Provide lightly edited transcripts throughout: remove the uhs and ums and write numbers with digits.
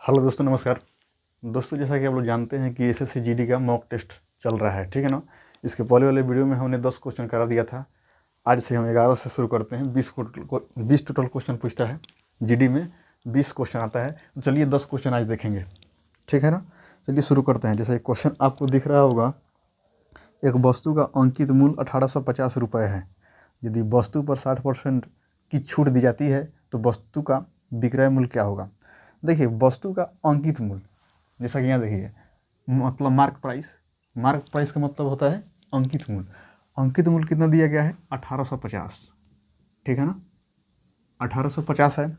Hello दोस्तों, नमस्कार दोस्तों। जैसा कि आप लोग जानते हैं कि एसएससी जीडी का मॉक टेस्ट चल रहा है, ठीक है ना। इसके पहले वाले वीडियो में हमने 10 क्वेश्चन करा दिया था। आज से हम 11 से शुरू करते हैं। 20 टोटल क्वेश्चन पूछता है जीडी में, 20 क्वेश्चन आता है। तो चलिए 10 क्वेश्चन आज देखेंगे, ठीक है ना। चलिए शुरू करते हैं। जैसे क्वेश्चन आपको दिख रहा होगा, एक वस्तु का अंकित मूल्य 1850 रुपये है। यदि वस्तु पर 60% की छूट दी जाती है तो वस्तु का विक्रय मूल्य क्या होगा। देखिए, वस्तु का अंकित मूल्य, जैसा कि यहाँ देखिए, मतलब मार्क प्राइस का मतलब होता है अंकित मूल्य। अंकित मूल्य कितना दिया गया है? 1850, ठीक है ना। 1850 है।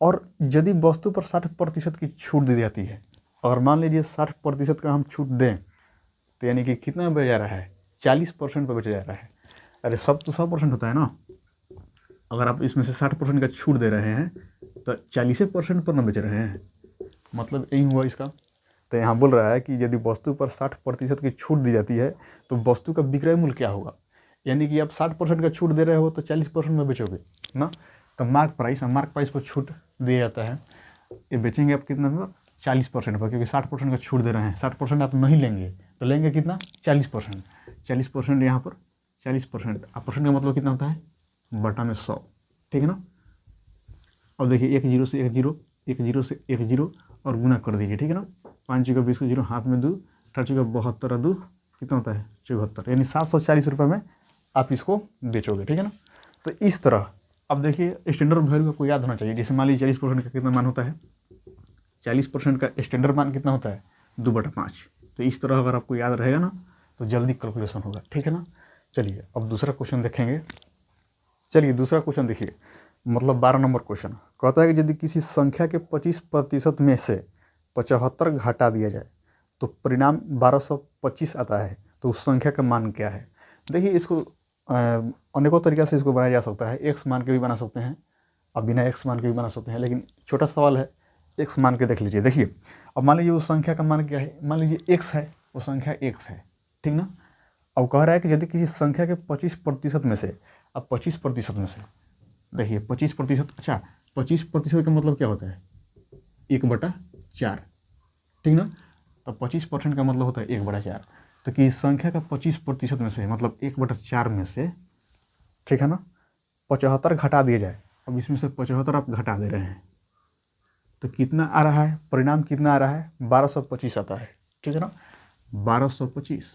और यदि वस्तु पर 60% की छूट दी जाती है, और मान लीजिए 60% का हम छूट दें, तो यानी कि कितना बेचा जा रहा है? 40% पर बेचा जा रहा है। अरे सब तो 100% होता है ना। अगर आप इसमें से 60% का छूट दे रहे हैं तो 40% पर ना बेच रहे हैं, मतलब यही हुआ इसका। तो यहाँ बोल रहा है कि यदि वस्तु पर 60% की छूट दी जाती है तो वस्तु का विक्रय मूल्य क्या होगा। यानी कि आप 60% का छूट दे रहे हो तो 40% में बेचोगे ना। तो मार्क प्राइस पर छूट दिया जाता है। ये बेचेंगे आप कितना पर? 40% पर, क्योंकि 60% का छूट दे रहे हैं। 60% आप नहीं लेंगे तो लेंगे कितना? 40%। 40% यहाँ पर 40%। आप परसेंट का मतलब कितना होता है? बटा में 100, ठीक है ना। अब देखिए, 1 जीरो से 1 जीरो, 1 जीरो से 1 जीरो और गुना कर दीजिए, ठीक है ना। 5 चौका 20 को जीरो, हाथ में 2, 18 चौका 72 और 2 कितना होता है? 74। यानी 740 रुपये में आप इसको बेचोगे, ठीक है ना। तो इस तरह अब देखिए, स्टैंडर्ड वैल्यू को याद होना चाहिए। जैसे मान लीजिए 40% का कितना मान होता है? 40% का स्टैंडर्ड मान कितना होता है? 2/5। तो इस तरह अगर आपको याद रहेगा ना तो जल्दी कैलकुलेशन होगा, ठीक है ना। चलिए अब दूसरा क्वेश्चन देखेंगे। चलिए दूसरा क्वेश्चन देखिए, मतलब 12 नंबर क्वेश्चन कहता है कि यदि किसी संख्या के 25% में से 75 घटा दिया जाए तो परिणाम 1225 आता है, तो उस संख्या का मान क्या है। देखिए, इसको अनेकों तरीक़ा से इसको बनाया जा सकता है। एक्स मान के भी बना सकते हैं, अब बिना एक्स मान के भी बना सकते हैं, लेकिन छोटा सवाल है, एक्स मान के देख लीजिए। देखिए, अब मान लीजिए उस संख्या का मान क्या है, मान लीजिए एक्स है, वो संख्या एक्स है, ठीक ना। अब कह रहा है कि यदि किसी संख्या के 25% में से, अब 25% में से देखिए 25%, अच्छा 25% का मतलब क्या होता है? 1/4, ठीक ना। तो 25% का मतलब होता है 1/4। तो कि संख्या का 25% में से, मतलब 1/4 में से, ठीक है ना, 75 घटा दिया जाए। अब इसमें से 75 आप घटा दे रहे हैं तो कितना आ रहा है? परिणाम कितना आ रहा है? 1225 आता है, ठीक है ना। 1225।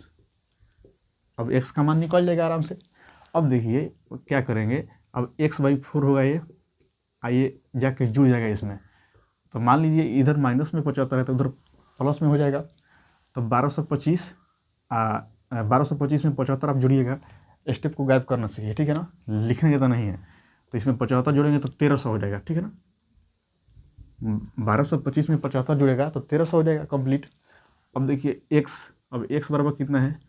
अब x का मान निकल जाएगा आराम से। अब देखिए क्या करेंगे, अब x/4 होगा ये, आइए जाके जुड़ जाएगा इसमें। तो मान लीजिए इधर माइनस में 75 है तो उधर प्लस में हो जाएगा। तो 1225 1225 में 75 आप जुड़िएगा। स्टेप को गायब करना चाहिए, ठीक है ना, लिखने का तो नहीं है। तो इसमें 75 जोड़ेंगे तो 1300 हो जाएगा, ठीक है ना। 1225 में 75 जुड़ेगा तो 1300 हो जाएगा कंप्लीट। अब देखिए x, अब x बराबर कितना है?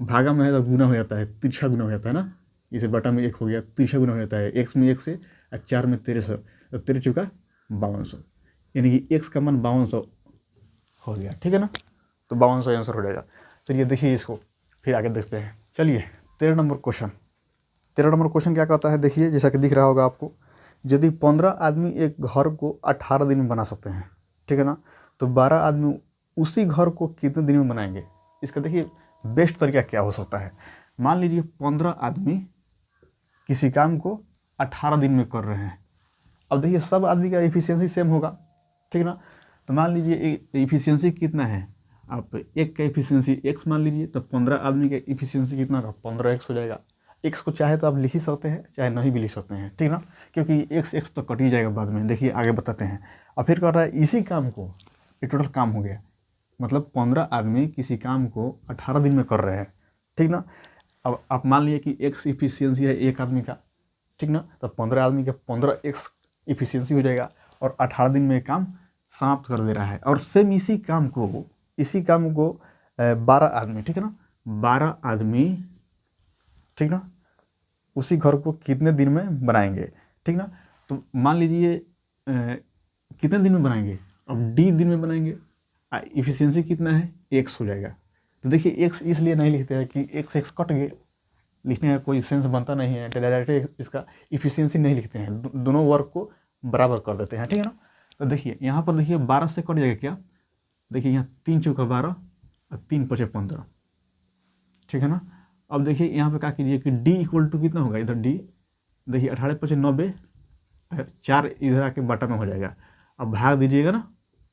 भागा में है तो गुना हो जाता है, तिरछा गुना हो जाता है ना। इसे बटा में 1 हो गया, तिरछा गुना हो जाता है। x में 1 से और 4 में 1300, तो 13 चौका 5200, यानी कि x का मान 5200 हो गया, ठीक है ना। तो 5200 आंसर हो जाएगा। चलिए देखिए इसको फिर आगे देखते हैं। चलिए 13 नंबर क्वेश्चन। 13 नंबर क्वेश्चन क्या कहता है? देखिए, जैसा कि दिख रहा होगा आपको, यदि 15 आदमी एक घर को 18 दिन में बना सकते हैं, ठीक है ना, तो 12 आदमी उसी घर को कितने दिन में बनाएंगे। इसका देखिए बेस्ट तरीका क्या हो सकता है। मान लीजिए 15 आदमी किसी काम को 18 दिन में कर रहे हैं। अब देखिए सब आदमी का एफिशिएंसी सेम होगा, ठीक है ना। तो मान लीजिए एफिशिएंसी कितना है, आप एक का एफिशिएंसी x मान लीजिए, तो 15 आदमी का एफिशिएंसी कितना का? 15x हो जाएगा। x को चाहे तो आप लिख ही सकते हैं, चाहे नहीं भी लिख सकते हैं, ठीक ना, क्योंकि x तो कट ही जाएगा बाद में। देखिए आगे बताते हैं। और फिर कह रहा है इसी काम को, ये टोटल काम हो गया, मतलब 15 आदमी किसी काम को 18 दिन में कर रहे हैं, ठीक ना। अब आप मान लीजिए कि x इफिशियंसी है एक आदमी का, ठीक ना, तो 15 आदमी का 15x इफिशियंसी हो जाएगा और 18 दिन में काम समाप्त कर दे रहा है। और सेम इसी काम को 12 आदमी, ठीक है ना, 12 आदमी, ठीक ना, उसी घर को कितने दिन में बनाएंगे, ठीक ना। तो मान लीजिए कितने दिन में बनाएंगे, अब d दिन में बनाएंगे। इफिशियंसी कितना है? x हो जाएगा। तो देखिए x इसलिए नहीं लिखते हैं कि x कट गए, लिखने का कोई सेंस बनता नहीं है, डायरेक्ट इसका इफिशियंसी नहीं लिखते हैं, दोनों वर्क को बराबर कर देते हैं, ठीक है ना। तो देखिए यहाँ पर देखिए 12 से कट जाएगा क्या, देखिए यहाँ 3 चौका 12 और 3 पचे 15, ठीक है ना। अब देखिए यहाँ पे क्या कीजिए कि d इक्वल टू कितना होगा, इधर d देखिए 18 पचे 90, 4 इधर आके बटा में हो जाएगा। अब भाग दीजिएगा ना,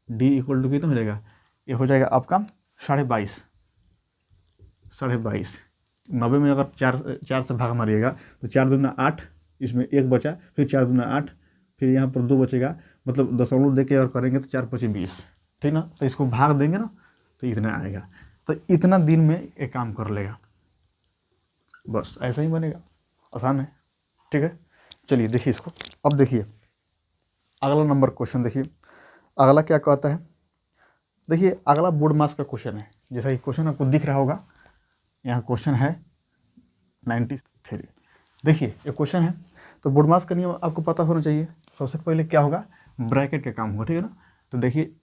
d इक्वल टू कितना हो जाएगा, ये हो जाएगा आपका 22.5, 22.5। 90 में अगर 4 से भाग मारिएगा तो 4 दूना 8, इसमें 1 बचा, फिर 4 दूना 8, फिर यहाँ पर 2 बचेगा, मतलब दशमलव दे के अगर करेंगे तो 4 पचे 20, ठीक ना। तो इसको भाग देंगे ना तो इतना आएगा, तो इतना दिन में एक काम कर लेगा, बस ऐसा ही बनेगा, आसान है, ठीक है। चलिए देखिए इसको, अब देखिए अगला नंबर क्वेश्चन देखिए, अगला क्या कहता है। देखिए अगला बोर्ड मास का क्वेश्चन है, जैसा कि क्वेश्चन आपको दिख रहा होगा, यहाँ क्वेश्चन है 93। देखिए ये क्वेश्चन है, तो बोर्ड मास का नियम आपको पता होना चाहिए। सबसे पहले क्या होगा, ब्रैकेट का काम होगा, ठीक है ना। तो देखिए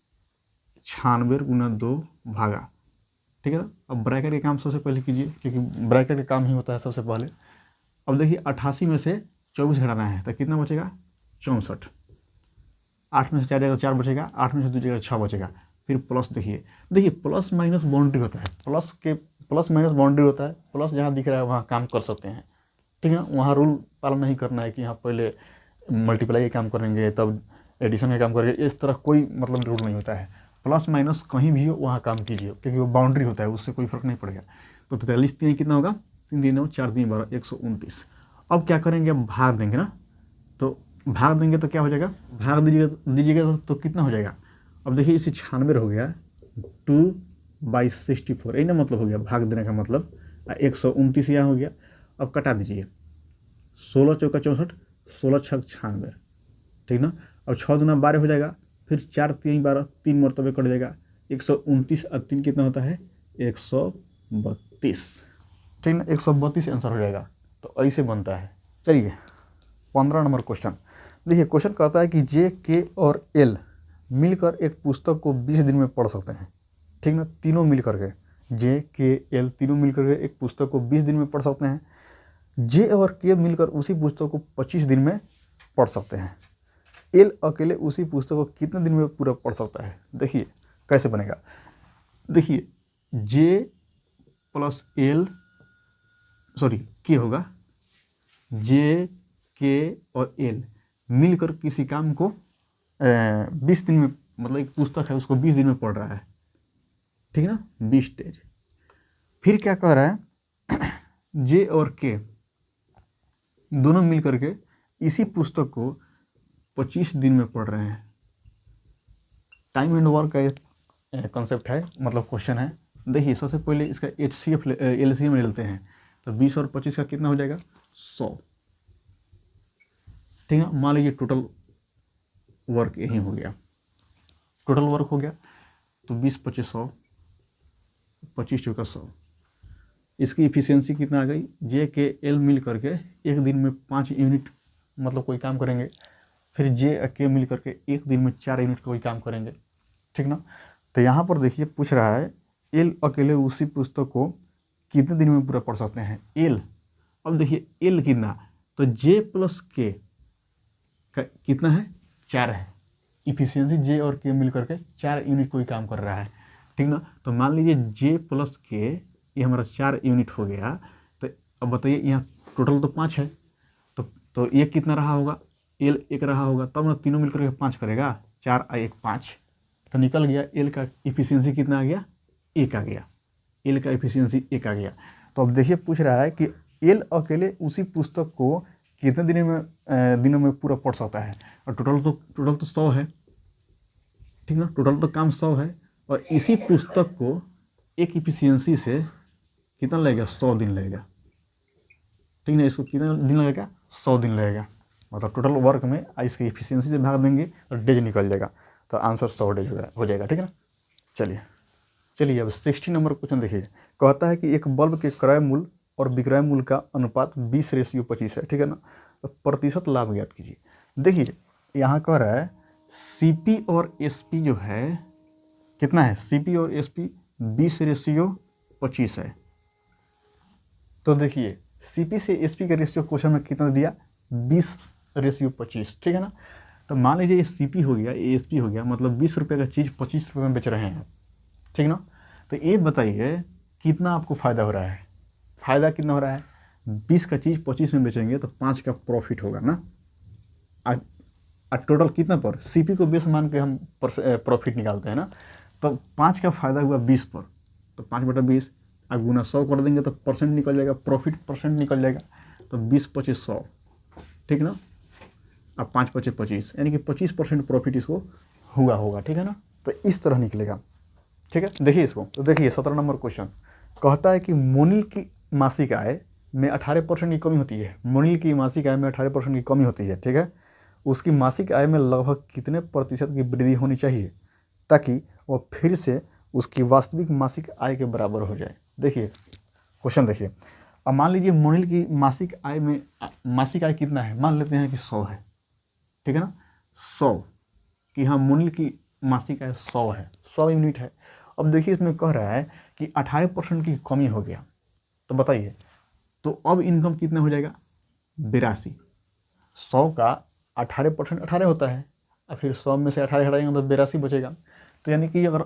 96 गुना 2 भागा, ठीक है ना। अब ब्रैकेट का काम सबसे पहले कीजिए, क्योंकि ब्रैकेट का काम ही होता है सबसे पहले। अब देखिए 88 में से 24 घटाना है तो कितना बचेगा, 64। 8 में से 4 जाएगा 4 बचेगा, 8 में से 2 जाएगा 6 बचेगा। फिर प्लस देखिए प्लस माइनस बाउंड्री होता है, प्लस माइनस बाउंड्री होता है। प्लस जहाँ दिख रहा है वहाँ काम कर सकते हैं, ठीक है। वहाँ रूल पालन नहीं करना है कि यहाँ पहले मल्टीप्लाई का काम करेंगे तब एडिशन का काम करेंगे, इस तरह कोई मतलब रूल नहीं होता है। प्लस माइनस कहीं भी हो वहाँ काम कीजिए, क्योंकि वो बाउंड्री होता है, उससे कोई फर्क नहीं पड़ेगा। तो 43 3 कितना होगा, 3 दिन 4 दिन 12, 129। अब क्या करेंगे, अब भाग देंगे ना, तो भाग देंगे तो क्या हो जाएगा, भाग दीजिएगा तो कितना हो जाएगा। अब देखिए इसे 96 हो गया, 2/64, यही ना मतलब हो गया भाग देने का मतलब। 129 यहाँ हो गया। अब कटा दीजिए, 16 चौका 64, 16 छक 96, ठीक ना। अब 6 दूना 12 हो जाएगा, फिर 4 3 12, 3 मरतबे कट जाएगा। 129 और 3 कितना होता है, 132, ठीक ना। 132 आंसर हो जाएगा, तो ऐसे बनता है। चलिए 15 नंबर क्वेश्चन देखिए, क्वेश्चन कहता है कि जे, के और एल मिलकर एक पुस्तक को 20 दिन में पढ़ सकते हैं, ठीक ना। तीनों मिल करके, जे, के, एल तीनों मिल करके एक पुस्तक को 20 दिन में पढ़ सकते हैं। जे और के मिलकर उसी पुस्तक को 25 दिन में पढ़ सकते हैं। एल अकेले उसी पुस्तक को कितने दिन में पूरा पढ़ सकता है। देखिए कैसे बनेगा, देखिए जे प्लस एल, सॉरी के होगा, जे, के और एल मिलकर किसी काम को 20 दिन में, मतलब एक पुस्तक है उसको 20 दिन में पढ़ रहा है, ठीक है ना, 20 स्टेज। फिर क्या कह रहा है, जे और के दोनों मिल करके इसी पुस्तक को 25 दिन में पढ़ रहे हैं। टाइम एंड वर्क का एक कॉन्सेप्ट है, मतलब क्वेश्चन है। देखिए सबसे पहले इसका HCF LCM लेते हैं, तो 20 और 25 का कितना हो जाएगा, 100, ठीक है। मान लीजिए टोटल वर्क यही हो गया, टोटल वर्क हो गया, तो 20 25 100, 25 चौका 100। इसकी इफिशियंसी कितना आ गई, जे के एल मिल करके एक दिन में 5 यूनिट मतलब कोई काम करेंगे। फिर जे के मिल करके एक दिन में 4 यूनिट कोई काम करेंगे, ठीक ना। तो यहाँ पर देखिए पूछ रहा है एल अकेले उसी पुस्तक को कितने दिन में पूरा पढ़ सकते हैं, एल। अब देखिए एल कितना, तो जे प्लस के कितना है, 4 है। इफिशियंसी जे और के मिल करके 4 यूनिट कोई काम कर रहा है, ठीक ना। तो मान लीजिए जे प्लस के ये हमारा 4 यूनिट हो गया। तो अब बताइए यहाँ टोटल तो 5 है, तो ये कितना रहा होगा, एल 1 रहा होगा, तब ना तीनों मिलकर के 5 करेगा, 4 और 1 5, तो निकल गया एल का इफिशियंसी कितना आ गया, 1 आ गया। एल का इफिशियंसी 1 आ गया। तो अब देखिए पूछ रहा है कि एल अकेले उसी पुस्तक को कितने दिनों में पूरा पढ़ सकता है। और टोटल तो 100 है, ठीक ना, टोटल तो काम 100 है। और इसी पुस्तक को एक इफिशियंसी से कितना लगेगा, 100 दिन लगेगा, ठीक ना। इसको कितना दिन लगेगा, 100 दिन लगेगा। मतलब टोटल वर्क में इसकी इफिशियंसी से भाग देंगे तो डेज निकल जाएगा, तो आंसर 100 डेज हो जाएगा, ठीक है ना। चलिए अब 60 नंबर क्वेश्चन देखिए, कहता है कि एक बल्ब के क्रय मूल्य और विक्रय मूल्य का अनुपात 20:25 है, ठीक है ना। तो प्रतिशत लाभ ज्ञात कीजिए। देखिए यहाँ कह रहा है CP और SP जो है कितना है, CP और SP 20:25 है। तो देखिए CP से SP का रेशियो क्वेश्चन में कितना दिया, 20:25, ठीक है ना। तो मान लीजिए ये CP हो गया, ASP हो गया, मतलब 20 रुपये का चीज़ 25 रुपये में बेच रहे हैं, ठीक ना। तो ये बताइए कितना आपको फ़ायदा हो रहा है। फ़ायदा कितना हो रहा है, 20 का चीज़ 25 में बेचेंगे तो 5 का प्रॉफिट होगा ना। टोटल कितना पर, CP को बेस मान के हम प्रॉफिट निकालते हैं ना। तो 5 का फ़ायदा हुआ 20 पर, तो 5/20 अब गुना 100 कर देंगे तो परसेंट निकल जाएगा, प्रॉफिट परसेंट निकल जाएगा। तो 20/25 100, ठीक ना। अब 5/25 यानी कि 25% प्रॉफिट इसको हुआ होगा, ठीक है ना। तो इस तरह निकलेगा, ठीक है। देखिए इसको, तो देखिए 17 नंबर क्वेश्चन कहता है कि मोनिल की मासिक आय में 18% की कमी होती है। मोनिल की मासिक आय में 18% की कमी होती है, ठीक है। उसकी मासिक आय में लगभग कितने प्रतिशत की वृद्धि होनी चाहिए ताकि वह फिर से उसकी वास्तविक मासिक आय के बराबर हो जाए। देखिए क्वेश्चन देखिए, अब मान लीजिए मोनिल की मासिक आय कितना है, मान लेते हैं कि 100 है, ठीक है ना। 100 कि हाँ मोनिल की मासिक आय 100 है, 100 यूनिट है। अब देखिए इसमें कह रहा है कि 18% की कमी हो गया, तो बताइए तो अब इनकम कितना हो जाएगा, 82। 100 का 18% 18 होता है, और फिर 100 में से 18 हटाएंगे तो 82 बचेगा। तो यानी कि अगर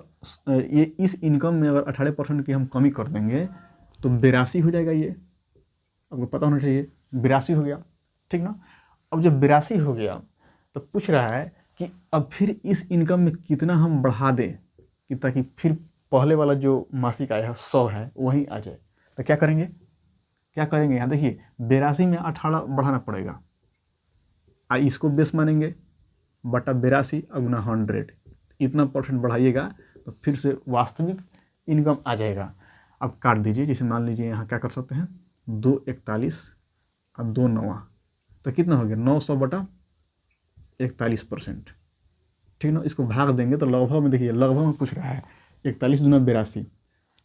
ये इस इनकम में अगर 18% की हम कमी कर देंगे तो 82 हो जाएगा। ये आपको पता होना चाहिए, 82 हो गया, ठीक ना। अब जब 82 हो गया तो पूछ रहा है कि अब फिर इस इनकम में कितना हम बढ़ा दें कि ताकि फिर पहले वाला जो मासिक आय है 100 है वहीं आ जाए। तो क्या करेंगे यहाँ देखिए 82 में 18 बढ़ाना पड़ेगा, इसको बेस मानेंगे बटा 82 गुना 100, इतना परसेंट बढ़ाइएगा तो फिर से वास्तविक इनकम आ जाएगा। अब काट दीजिए, जैसे मान लीजिए यहाँ क्या कर सकते हैं 241 और 2 9, तो कितना हो गया 900 बटा 41%, ठीक ना। इसको भाग देंगे तो लगभग में देखिए, लगभग में पूछ रहा है 41 दूना 82,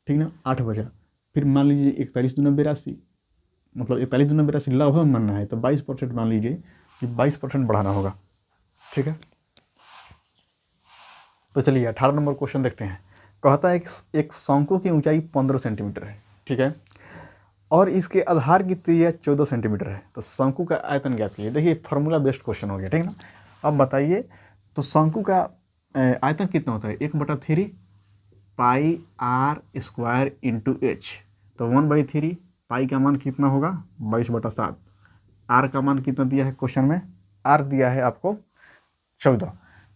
ठीक ना, 8 बचा। फिर मान लीजिए 41 दूना 82, मतलब 41 दूना 82 लगभग मानना है तो 22% मान लीजिए कि 22% बढ़ाना होगा, ठीक है। तो चलिए 18 नंबर क्वेश्चन देखते हैं। कहता है कि एक शंकु की ऊंचाई 15 सेंटीमीटर है, ठीक है, और इसके आधार की त्रिज्या 14 सेंटीमीटर है। तो शंकु का आयतन ज्ञात कीजिए। देखिए फार्मूला बेस्ड क्वेश्चन हो गया, ठीक ना। अब बताइए तो शंकु का आयतन कितना होता है, 1/3 पाई आर स्क्वायर इंटू एच। तो 1/3 पाई का मान कितना होगा 22/7। आर का मान कितना दिया है क्वेश्चन में, आर दिया है आपको 14,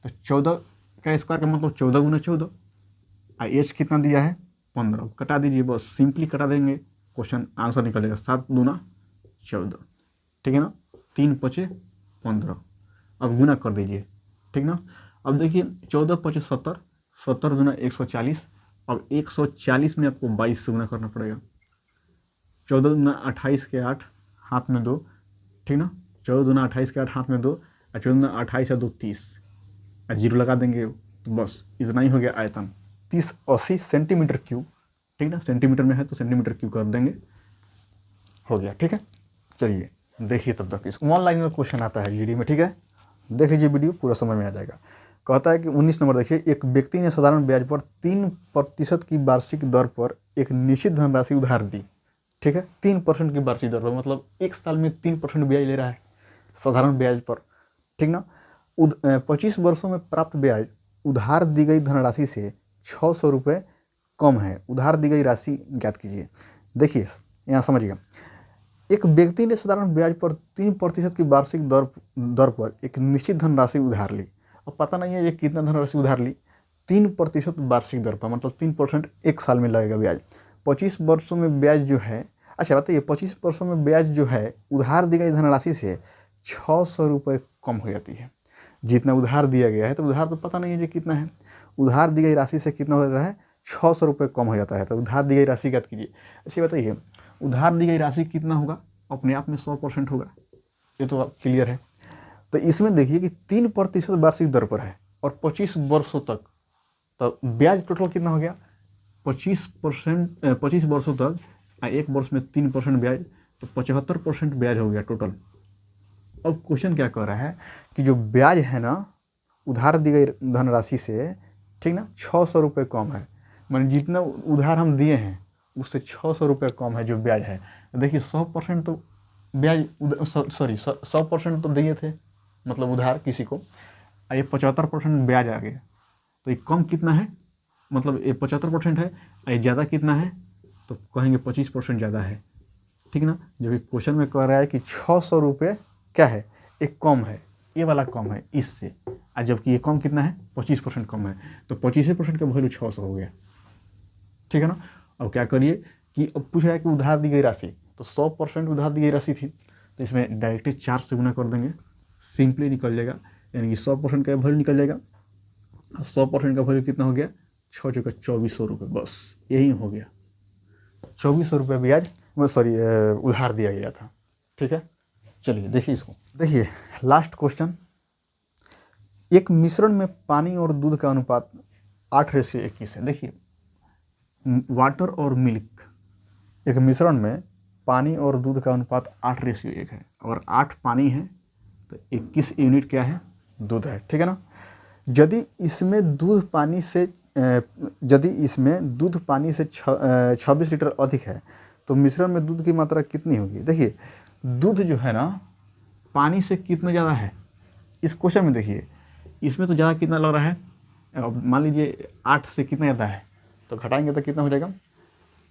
तो 14 का स्क्वायर का मतलब 14 गुना 14, और एच कितना दिया है 15। कटा दीजिए, बस सिंपली कटा देंगे, क्वेश्चन आंसर निकल जाएगा 7 दूना 14, ठीक है ना। 3×5 15, अब गुना कर दीजिए, ठीक ना। अब देखिए 14×5 70, 70 दूना 140, अब 140 में आपको 22 से गुना करना पड़ेगा। 14 दूना 28 के 8 हाथ में 2, ठीक ना। 14 दूना 28 के 8 हाथ में 2, और 14 दूना 28 या 2 30, और जीरो लगा देंगे तो बस इतना ही हो गया आयतन 3080 सेंटीमीटर क्यूब, ठीक ना। सेंटीमीटर में है तो सेंटीमीटर क्यूब कर देंगे, हो गया, ठीक है। चलिए देखिए तब तक इस 1 लाइन में क्वेश्चन आता है जीडी में, ठीक है। देख लीजिए वीडियो, पूरा समझ में आ जाएगा। कहता है कि 19 नंबर देखिए, एक व्यक्ति ने साधारण ब्याज पर 3% की वार्षिक दर पर एक निश्चित धनराशि उधार दी, ठीक है। 3% की वार्षिक दर पर मतलब 1 साल में 3% ब्याज ले रहा है साधारण ब्याज पर, ठीक ना। 25 वर्षों में प्राप्त ब्याज उधार दी गई धनराशि से 600 रुपये कम है। उधार दी गई राशि ज्ञात कीजिए। देखिए यहाँ समझिएगा, एक व्यक्ति ने साधारण ब्याज पर 3% की वार्षिक दर पर एक निश्चित धनराशि उधार ली। अब पता नहीं है ये कितना धनराशि उधार ली, 3% वार्षिक दर पर मतलब 3% 1 साल में लगेगा ब्याज। 25 वर्षों में ब्याज जो है, अच्छा बताइए 25 वर्षों में ब्याज जो है उधार दी गई धनराशि से 600 रुपये कम हो जाती है। जितना उधार दिया गया है, तो उधार तो पता नहीं है ये कितना है, उधार दी गई राशि से कितना हो जाता है 600 रुपये कम हो जाता है। तो उधार दी गई राशि ज्ञात कीजिए। अच्छा बताइए उधार दी गई राशि कितना होगा, अपने आप में 100% होगा, ये तो क्लियर है। तो इसमें देखिए कि 3% वार्षिक दर पर है और 25 वर्षों तक, तो ब्याज टोटल कितना हो गया 25 वर्षों तक, 1 वर्ष में 3% ब्याज, तो 75% ब्याज हो गया टोटल। अब क्वेश्चन क्या कह रहा है कि जो ब्याज है ना उधार दी गई धनराशि से, ठीक ना, 600 रुपये कम है, माने जितना उधार हम दिए हैं उससे 600 रुपये कम है जो ब्याज है। देखिए 100% तो ब्याज 100% तो दिए थे, मतलब उधार किसी को, ये 75% ब्याज आ गया, तो ये कम कितना है, मतलब ये 75% है, ये ज़्यादा कितना है, तो कहेंगे 25% ज़्यादा है, ठीक ना। जबकि क्वेश्चन में कह रहा है कि 600 रुपये क्या है, एक कम है, ये वाला कम है इससे, और जबकि ये कम कितना है, 25% कम है, तो 25% का वैल्यू 600 हो गया, ठीक है ना। अब क्या करिए कि अब पूछ रहा है कि उधार दी गई राशि, तो 100% उधार दी गई राशि थी, तो इसमें डायरेक्टली 4 से गुना कर देंगे, सिंपली निकल जाएगा, यानी कि 100% का वैल्यू निकल जाएगा। 100% का वैल्यू कितना हो गया, 6 चौका 2400 रुपये, बस यही हो गया। 2400 रुपये ब्याज, सॉरी उधार दिया गया था, ठीक है। चलिए देखिए इसको, देखिए लास्ट क्वेश्चन। एक मिश्रण में पानी और दूध का अनुपात 8:21 है। देखिए वाटर और मिल्क, एक मिश्रण में पानी और दूध का अनुपात 8:1 है, और 8 पानी है तो 21 यूनिट क्या है, दूध है, ठीक है ना। यदि इसमें दूध पानी से 26 लीटर अधिक है तो मिश्रण में दूध की मात्रा कितनी होगी। देखिए दूध जो है ना पानी से कितना ज़्यादा है, इस क्वेश्चन में देखिए इसमें तो ज़्यादा कितना लग रहा है, मान लीजिए 8 से कितना ज़्यादा है, तो घटाएंगे तो कितना हो जाएगा,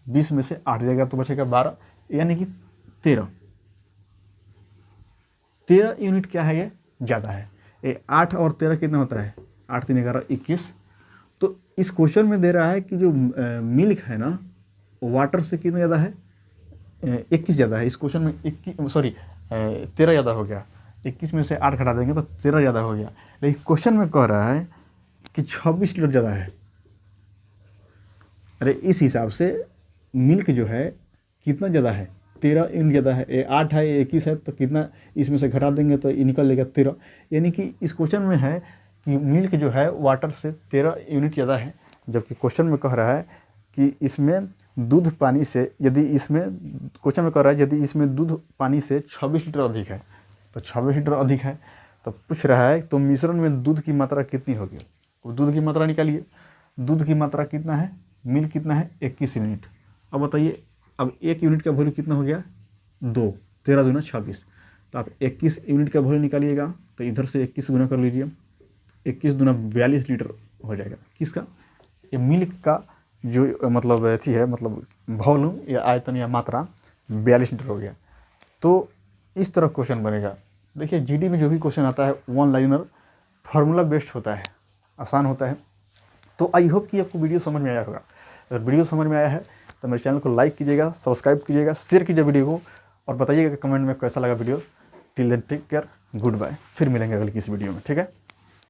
20 में से 8 जाएगा तो बचेगा 12, यानी कि 13 यूनिट क्या है, ये ज़्यादा है। ये 8 और 13 कितना होता है, 8 3 11 21। तो इस क्वेश्चन में दे रहा है कि जो मिल्क है ना वाटर से कितना ज़्यादा है, 21 ज़्यादा है। इस क्वेश्चन में 13 ज़्यादा हो गया, 21 में से 8 घटा देंगे तो 13 ज़्यादा हो गया। लेकिन क्वेश्चन में कह रहा है कि 26 लीटर ज़्यादा है। अरे इस हिसाब से मिल्क जो है कितना ज़्यादा है, 13 यूनिट ज़्यादा है। ये 8 है, ये 21 है, तो कितना इसमें से घटा देंगे तो ये निकल लेगा 13। यानी कि इस क्वेश्चन में है कि मिल्क जो है वाटर से 13 यूनिट ज़्यादा है, जबकि क्वेश्चन में कह रहा है कि इसमें दूध पानी से, यदि इसमें क्वेश्चन में कह रहा है यदि इसमें दूध पानी से 26 लीटर अधिक है, तो 26 लीटर अधिक है तो पूछ रहा है तो मिश्रण में दूध की मात्रा कितनी होगी। वो दूध की मात्रा निकालिए, दूध की मात्रा कितना है, मिल्क कितना है, 21 यूनिट। अब बताइए, अब 1 यूनिट का वैल्यू कितना हो गया, 2, 13 दूना 26, तो आप 21 यूनिट का वैल्यू निकालिएगा तो इधर से 21 गुना कर लीजिए, 21 दूना 42 लीटर हो जाएगा। किसका, ये मिल्क का जो मतलब अथी है, मतलब वॉल्यूम या आयतन या मात्रा 42 लीटर हो गया। तो इस तरह क्वेश्चन बनेगा। देखिए जीडी में जो भी क्वेश्चन आता है वन लाइनर फार्मूला बेस्ड होता है, आसान होता है। तो आई होप कि आपको वीडियो समझ में आया होगा। अगर वीडियो समझ में आया है तो मेरे चैनल को लाइक कीजिएगा, सब्सक्राइब कीजिएगा, शेयर कीजिए वीडियो को, और बताइएगा कमेंट में कैसा लगा video. Till then take care, goodbye. फिर मिलेंगे अगली किसी वीडियो में, ठीक है।